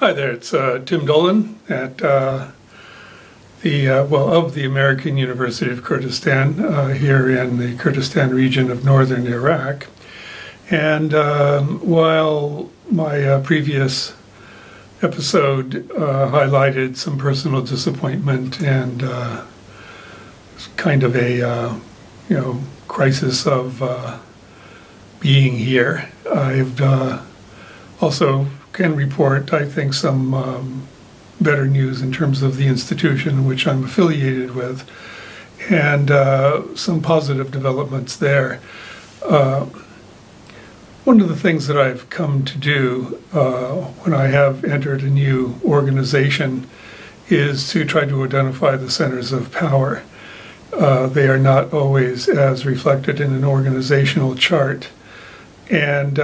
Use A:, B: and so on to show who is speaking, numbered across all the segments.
A: Hi there, it's Tim Dolan at of the American University of Kurdistan here in the Kurdistan region of northern Iraq. And while my previous episode highlighted some personal disappointment and kind of a crisis of being here, I've also can report, I think, some better news in terms of the institution which I'm affiliated with, and some positive developments there. One of the things that I've come to do when I have entered a new organization is to try to identify the centers of power. They are not always as reflected in an organizational chart. And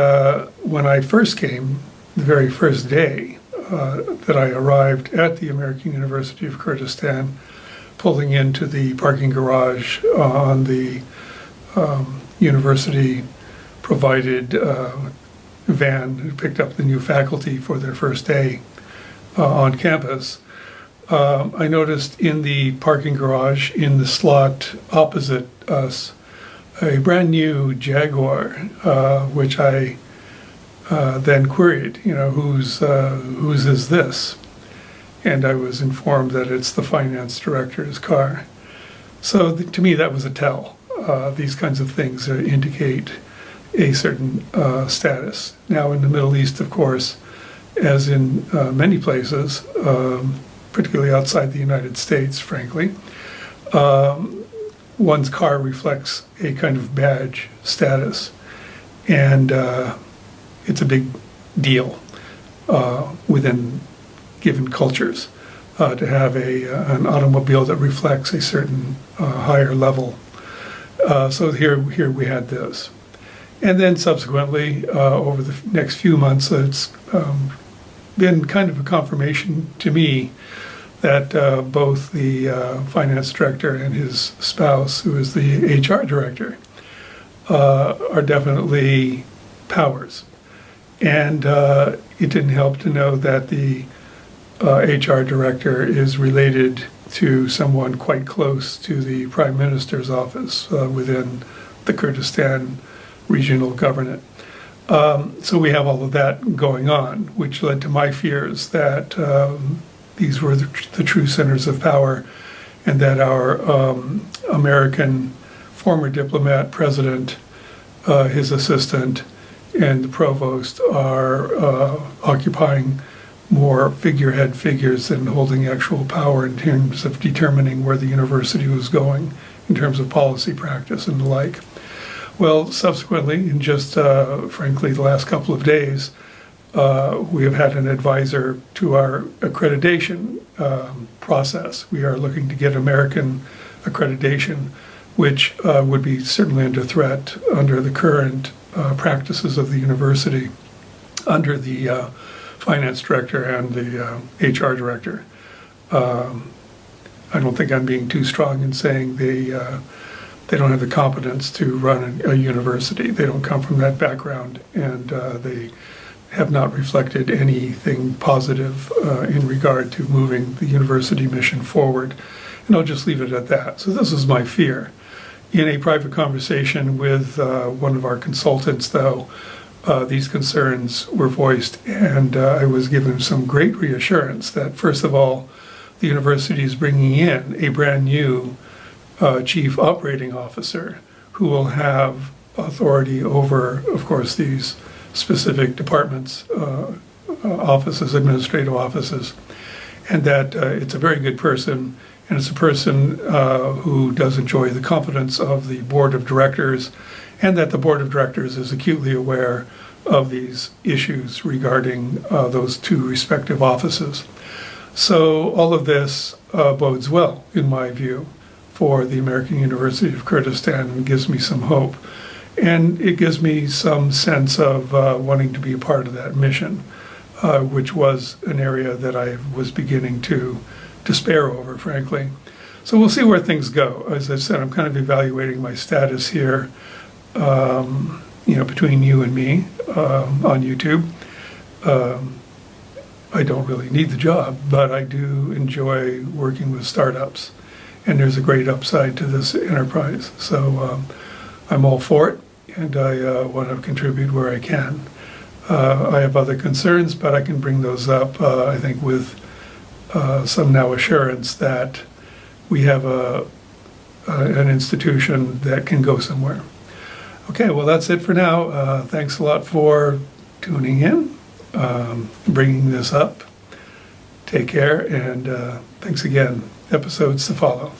A: when I first came, the very first day that I arrived at the American University of Kurdistan, pulling into the parking garage on the university-provided van who picked up the new faculty for their first day on campus, I noticed in the parking garage, in the slot opposite us, a brand new Jaguar, which I then queried, whose is this? And I was informed that it's the finance director's car. So to me, that was a tell. These kinds of things indicate a certain status. Now, in the Middle East, of course, as in many places, particularly outside the United States, frankly, one's car reflects a kind of badge status. And it's a big deal within given cultures to have an automobile that reflects a certain higher level. So here we had this. And then subsequently, over the next few months, it's been kind of a confirmation to me that both the finance director and his spouse, who is the HR director, are definitely powers. And it didn't help to know that the HR director is related to someone quite close to the Prime Minister's office within the Kurdistan regional government. So we have all of that going on, which led to my fears that these were the true centers of power, and that our American former diplomat, president, his assistant, and the provost are occupying more figurehead figures than holding actual power in terms of determining where the university was going in terms of policy practice and the like. Well, subsequently, in just frankly the last couple of days, we have had an advisor to our accreditation process. We are looking to get American accreditation, which would be certainly under threat under the current practices of the university, under the finance director and the HR director. I don't think I'm being too strong in saying they don't have the competence to run a university. They don't come from that background, and they have not reflected anything positive in regard to moving the university mission forward. And I'll just leave it at that. So this is my fear. In a private conversation with one of our consultants, though, these concerns were voiced, and I was given some great reassurance that, first of all, the university is bringing in a brand new chief operating officer who will have authority over, of course, these specific departments, offices, administrative offices, and that it's a very good person, and it's a person who does enjoy the confidence of the board of directors, and that the board of directors is acutely aware of these issues regarding those two respective offices. So all of this bodes well, in my view, for the American University of Kurdistan, and gives me some hope. And it gives me some sense of wanting to be a part of that mission, which was an area that I was beginning to despair over, frankly. So we'll see where things go. As I said, I'm kind of evaluating my status here, between you and me on YouTube. I don't really need the job, but I do enjoy working with startups. And there's a great upside to this enterprise. So I'm all for it, and I want to contribute where I can. I have other concerns, but I can bring those up, I think, with some now assurance that we have an institution that can go somewhere. Okay, well, that's it for now. Thanks a lot for tuning in, bringing this up. Take care, and thanks again. Episodes to follow.